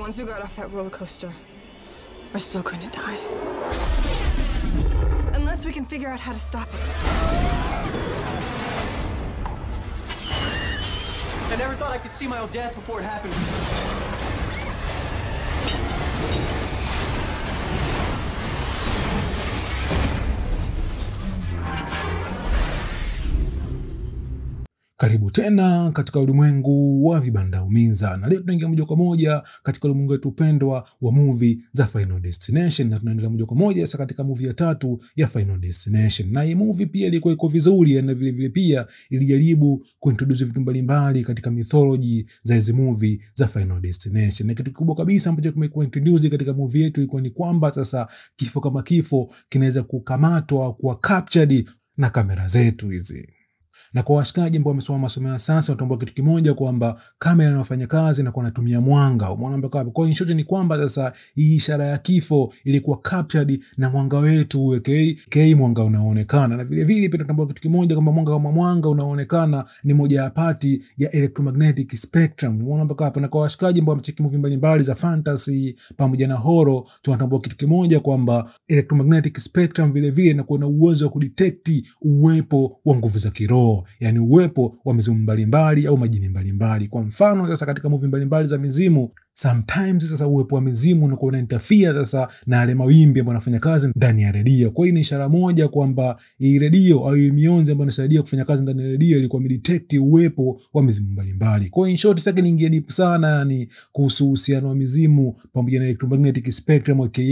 ones who got off that roller coaster are still gonna die. Unless we can figure out how to stop it. I never thought I could see my own death before it happened. Karibu tena katika ulimwengu wa vibanda umiza, na leo tunaingia moja kwa moja katika ulimwengu wetu pendwa wa movie za Final Destination, na tunaendelea moja kwa moja sasa katika movie ya 3 ya Final Destination. Na hii movie pia ilikuwa iko vizuri, na vile vile pia ilijaribu kuintroduce vitu mbalimbali katika mythology za hizo movie za Final Destination. Na kitu kikubwa kabisa ambacho kimekuwa introduce katika movie yetu ilikuwa ni kwamba sasa kifo kama kifo kinaweza kukamatwa kwa captured na kamera zetu hizi. Na kwa washikaji ambao wamesoma masomo ya sasa watambua kitu kimoja kwamba kamera inafanya kazi na kunatumia mwanga. Umeona mpaka hapo. Kwa hiyo ni kwamba sasa hii ishara ya kifo ilikuwa captured na mwanga wetu mwanga unaoonekana. Na vile vile pia tutambua kitu kimoja kwamba mwanga unaoonekana ni moja ya pati ya electromagnetic spectrum. Umeona mpaka hapo. Na kwa washikaji ambao wamecheki movie mbalimbali za fantasy pamoja na horror, tunatambua kitu kimoja kwamba electromagnetic spectrum vile vile inakuwa na uwezo wa kudetect uwepo wa nguvu za kiroho. Yani uwepo wa mizimu mbalimbali au majini mbalimbali. Kwa mfano sasa katika movie mbalimbali za mizimu, sometimes sasa uwepo wa mizimu unakuwa unainterfere sasa na yale mawimbi ambayo yanafanya kazi ndani ya redio. Kwa hiyo ni ishara moja kwamba hii redio au mionzi ambayo inasaidia kufanya kazi ndani ya redio ilikuwa imedetect uwepo wa mizimu mbalimbali. Kwa hiyo in short sasa niingia deep sana yani kuhusu uhusiano wa mizimu pamoja na electromagnetic spectrum aka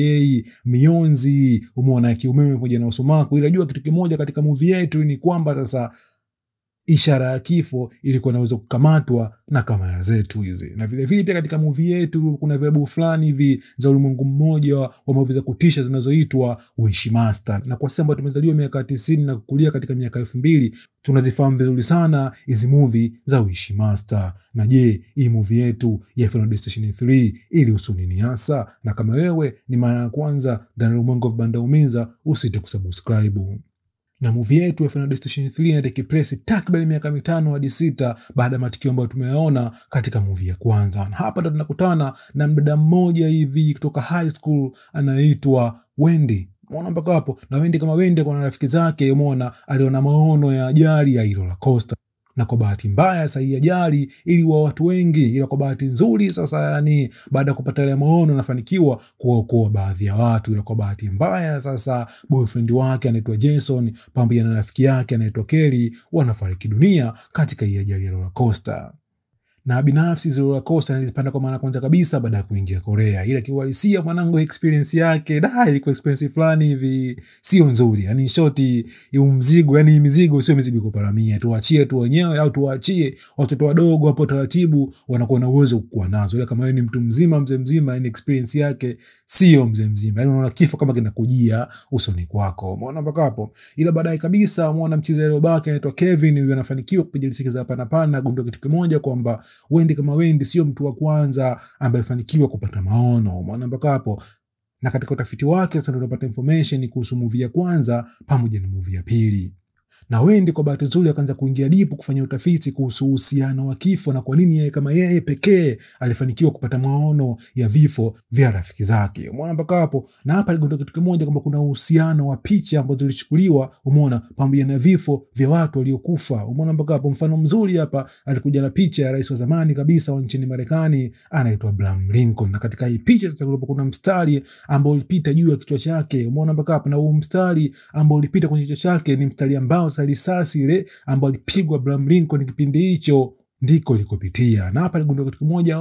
mionzi, umeona ya kiumeme pamoja na usumaku. Ila jua kitu kimoja katika movie yetu ni kwamba sasa ishara ya kifo ilikuwa inaweza kukamatwa na kamera zetu hizi. Na vile vile pia katika movie yetu kuna vilabu fulani hivi za ulimwengu mmoja wa movie za kutisha zinazoitwa Wishmaster. Na kwa sasa ambao tumezaliwa miaka 90 na kukulia katika miaka 2000, tunazifahamu vizuri sana hizi movie za Wishmaster. Na je, hii movie yetu ya Final Destination 3 ilihusu nini hasa? Na kama wewe ni mara ya kwanza ndani ya ulimwengu wa vibanda umiza, usite kusubscribe. Na movie yetu ya Final Destination 3 inatake place takriban miaka 5 hadi 6 baada ya matukio ambayo tumeyaona katika movie ya kwanza. Na hapa ndo tunakutana na mdada mmoja hivi kutoka high school anaitwa Wendy. Umeona mpaka hapo. Na Wendy kama Wendy kwa rafiki zake, umeona aliona maono ya ajali ya roller coaster. Na kwa bahati mbaya sasa hii ajali iliua watu wengi, ila kwa bahati nzuri sasa yani baada ya kupata ile maono nafanikiwa kuokoa baadhi ya watu. Ila kwa bahati mbaya sasa boyfriend wake anaitwa Jason pamoja na rafiki yake anaitwa Kelly wanafariki dunia katika hii ajali ya roller coaster. Na binafsi zile roller coaster nilizipanda kwa mara kwanza kabisa baada ya kuingia Korea. Ila kiuhalisia mwanangu experience yake ilikuwa experience fulani hivi sio nzuri. Yani shoti mzigo, yani mizigo sio mizigo kuparamia. Tuachie tu wenyewe au tuachie watoto wadogo hapo taratibu wanakuwa na uwezo kuwa nazo. Ila kama wewe ni mtu mzima mzee, yani experience yake sio mzee. Yani unaona kifo kama kinakujia usoni kwako. Umeona mpaka hapo. Ila baadaye kabisa umeona mchezaji aliyobaki anaitwa Kevin, huyu anafanikiwa kupiga risiki za hapa na pale, gundua kitu kimoja kwamba Wendy kama Wendy sio mtu wa kwanza ambaye alifanikiwa kupata maono. Umeona mpaka hapo. Na katika utafiti wake sasa tunapata information kuhusu movie ya kwanza pamoja na movie ya pili. Na Wendy kwa bahati nzuri akaanza kuingia deep kufanya utafiti kuhusu uhusiano wa kifo na kwa nini yeye kama yeye pekee alifanikiwa kupata maono ya vifo vya rafiki zake. Umeona mpaka hapo. Na hapa aligundua kitu kimoja kwamba kuna uhusiano wa picha ambazo zilichukuliwa, umeona, pamoja na vifo vya watu waliokufa. Umeona mpaka hapo. Mfano mzuri hapa alikuja na picha ya rais wa zamani kabisa wa nchini Marekani anaitwa Abraham Lincoln. Na katika hii picha sasa kuna mstari ambao ulipita juu ya kichwa chake. Umeona mpaka hapo. Na huo mstari ambao ulipita kwenye kichwa chake ni mstari ambao risasi ile ambayo alipigwa Abraham Lincoln kipindi hicho ndiko likopitia. Na hapa aligundua kitu kimoja,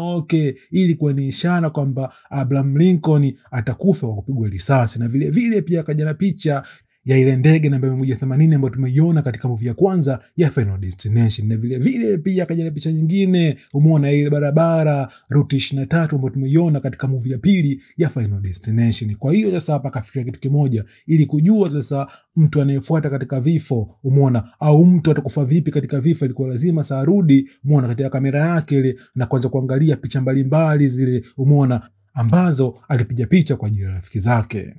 ilikuwa ni ishara kwamba Abraham Lincoln atakufa kwa kupigwa risasi. Na vile vile pia akaja na picha ya ile ndege namba 180 ambayo tumeiona katika movie ya kwanza ya Final Destination. Na vile vile pia akaja na picha nyingine, umeona ile barabara route 23 ambayo tumeiona katika movie ya pili ya Final Destination. Kwa hiyo sasa hapa kafikiria kitu kimoja, ili kujua sasa mtu anayefuata katika vifo, umeona, au mtu atakufa vipi katika vifo, ilikuwa lazima saa rudi, umeona, katika kamera yake ile na kwanza kuangalia picha mbalimbali zile, umeona, ambazo alipiga picha kwa ajili ya rafiki zake.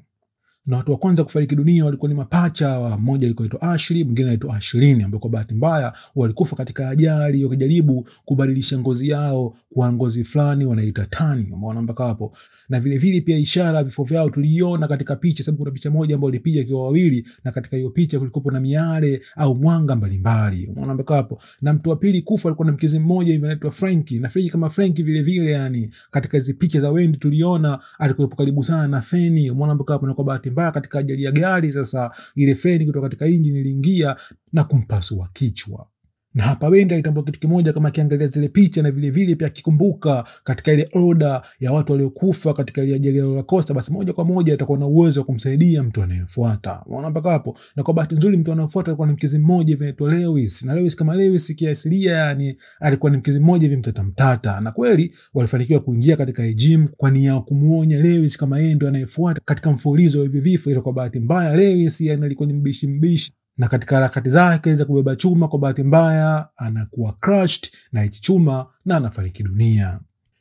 Na watu wa kwanza kufariki dunia walikuwa ni mapacha, mmoja alikuwa anaitwa Ashley, mwingine anaitwa Ashlyn, ambao kwa bahati mbaya walikufa katika ajali wakijaribu kubadilisha ngozi yao kwa ngozi fulani wanaita tani. Umeona mpaka hapo. Na vile vile pia ishara vifo vyao tuliona katika picha, sababu kuna picha moja ambayo walipiga kwa wawili, na katika hiyo picha kulikuwa na miale au mwanga mbalimbali. Umeona mpaka hapo. Na mtu wa pili kufa alikuwa na mkezi mmoja hivi anaitwa Frankie. Na Frankie kama Frankie vile vile, yani katika hizo picha za Wendy tuliona alikuwa karibu sana na feni. Umeona mpaka hapo. Na kwa bahati mbaya katika ajali ya gari sasa ile feni kutoka katika engine iliingia na kumpasua kichwa. Na hapa Wendy alitambua kitu kimoja kama akiangalia zile picha, na vile vile pia akikumbuka katika ile order ya watu waliokufa katika ile ajali ya roller coaster, basi moja kwa moja atakuwa na uwezo wa kumsaidia mtu anayefuata. Unaona mpaka hapo. Na kwa bahati nzuri mtu anayefuata alikuwa ni mkezi mmoja hivi anaitwa Lewis. Na Lewis kama Lewis kiasilia, yani alikuwa ni mkezi mmoja hivi mtata. Na kweli walifanikiwa kuingia katika gym kwa nia ya kumuonya Lewis kama yeye ndio anayefuata katika mfululizo wa hivi vifo. Ila kwa bahati mbaya Lewis yani alikuwa ni mbishi, na katika harakati zake za kubeba chuma kwa bahati mbaya anakuwa crushed na hichi chuma na anafariki dunia.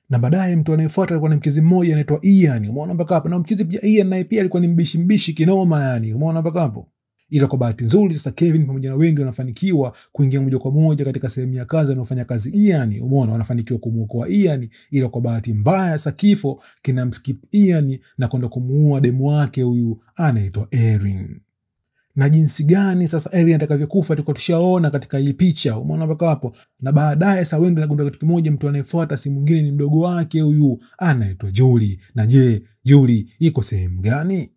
Na baadaye mtu anayefuata alikuwa ni mkezi mmoja anaitwa Ian. Umeona mpaka hapo. Na mkezi pia Ian naye pia alikuwa ni mbishi kinoma yani. Umeona mpaka hapo. Ila kwa bahati nzuri sasa Kevin pamoja na Wendy wanafanikiwa kuingia moja kwa moja katika sehemu ya kazi anayofanya kazi Ian. Umeona wanafanikiwa kumuokoa Ian, ila kwa bahati mbaya sasa kifo kinamskip Ian na kwenda kumuua demu wake huyu anaitwa Erin. Na jinsi gani sasa Erin atakavyokufa tulikuwa tushaona katika hii picha. Umeona mpaka hapo. Na baadaye sasa Wendy anagundua kitu kimoja, mtu anayefuata si mwingine ni mdogo wake huyu anaitwa Julie. Na je, Julie iko sehemu gani?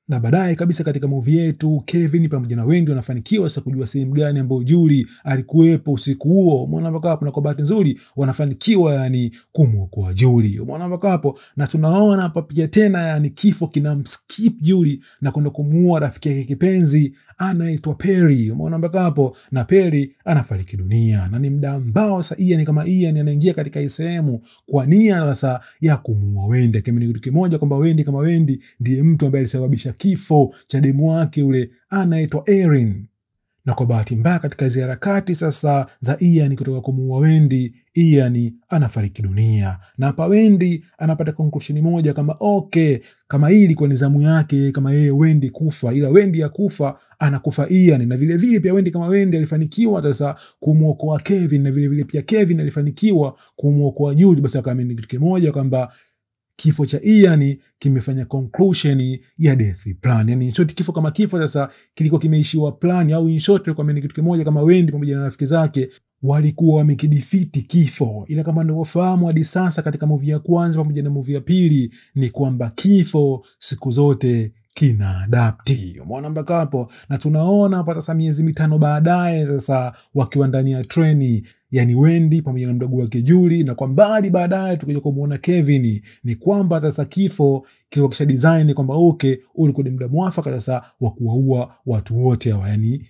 Na baadaye kabisa katika movie yetu Kevin pamoja na Wendy wanafanikiwa sasa kujua sehemu gani ambayo Julie alikuwepo usiku huo. Umeona mpaka hapo. Na kwa bahati nzuri wanafanikiwa yani kumuokoa Julie. Umeona mpaka hapo. Na tunaona hapa pia tena yani kifo kinamskip Julie na kwenda kumuua rafiki yake kipenzi anaitwa Perry. Umeona mpaka hapo. Na Perry anafariki dunia. Na ni muda ambao sasa Ian kama Ian anaingia katika hii sehemu kwa nia sasa ya kumuua Wendy. Kama ni kitu kimoja kwamba Wendy kama Wendy ndiye mtu ambaye alisababisha kifo cha demu wake ule anaitwa Erin. Na kwa bahati mbaya katika hizo harakati sasa za Ian kutoka kumuua Wendy, Ian anafariki dunia. Na hapa Wendy anapata conclusion moja kama kama hii ilikuwa ni zamu yake kama yeye Wendy kufa, ila Wendy hakufa, anakufa Ian. Na vile vile pia Wendy kama Wendy alifanikiwa sasa kumuokoa Kevin, na vile vile pia Kevin alifanikiwa kumuokoa Julie. Basi akaamini kitu kimoja kwamba kifo cha Ian kimefanya conclusion ya death plan. Yani in short kifo kama kifo sasa kilikuwa kimeishiwa plan, au in short kwa maana kitu kimoja kama Wendy pamoja na rafiki zake walikuwa wamekidefeat kifo. Ila kama ndio wafahamu hadi sasa katika movie ya kwanza pamoja na movie ya pili ni kwamba kifo siku zote kina adapti. Umeona mpaka hapo. Na tunaona hapa sasa miezi 5 baadaye sasa wakiwa ndani ya treni, yani Wendy pamoja na mdogo wake Julie, na kwa mbali baadaye tukija kumuona Kevin, ni kwamba sasa kifo kilikuwa kisha design kwamba ulikuwa ni muda mwafaka sasa wa kuwaua watu wote hawa, yani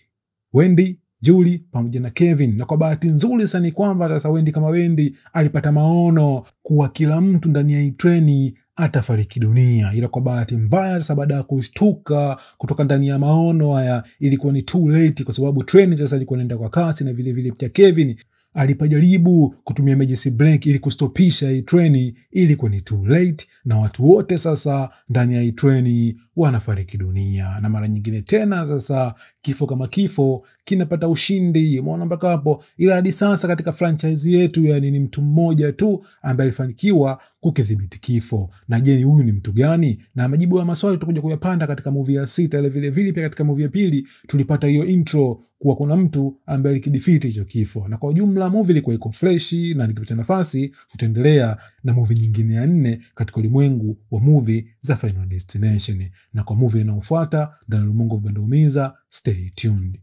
Wendy, Julie pamoja na Kevin. Na kwa bahati nzuri sana ni kwamba sasa Wendy kama Wendy alipata maono kuwa kila mtu ndani ya hii treni atafariki dunia. Ila kwa bahati mbaya sasa baada ya kushtuka kutoka ndani ya maono haya ilikuwa ni too late, kwa sababu treni sasa ilikuwa inaenda kwa kasi. Na vile vile pia Kevin alipojaribu kutumia emergency brake ili kustopisha hii treni ilikuwa ni too late, na watu wote sasa ndani ya hii treni wanafariki dunia. Na mara nyingine tena sasa kifo kama kifo kinapata ushindi. Umeona mpaka hapo. Ila hadi sasa katika franchise yetu yani ni mtu mmoja tu ambaye alifanikiwa kukidhibiti kifo. Na je, huyu ni mtu gani? Na majibu ya maswali tutakuja kuyapanda katika movie ya 6. Ile vile vile pia katika movie ya pili tulipata hiyo intro kuwa kuna mtu ambaye alikidefeat hicho kifo. Na kwa ujumla movie ilikuwa iko fresh, na nikipata nafasi tutaendelea na movie nyingine ya 4 katika ulimwengu wa movie za Final Destination. Na kwa movie inayofuata ndani ya ulimwengu wa Vibanda Umiza, stay tuned.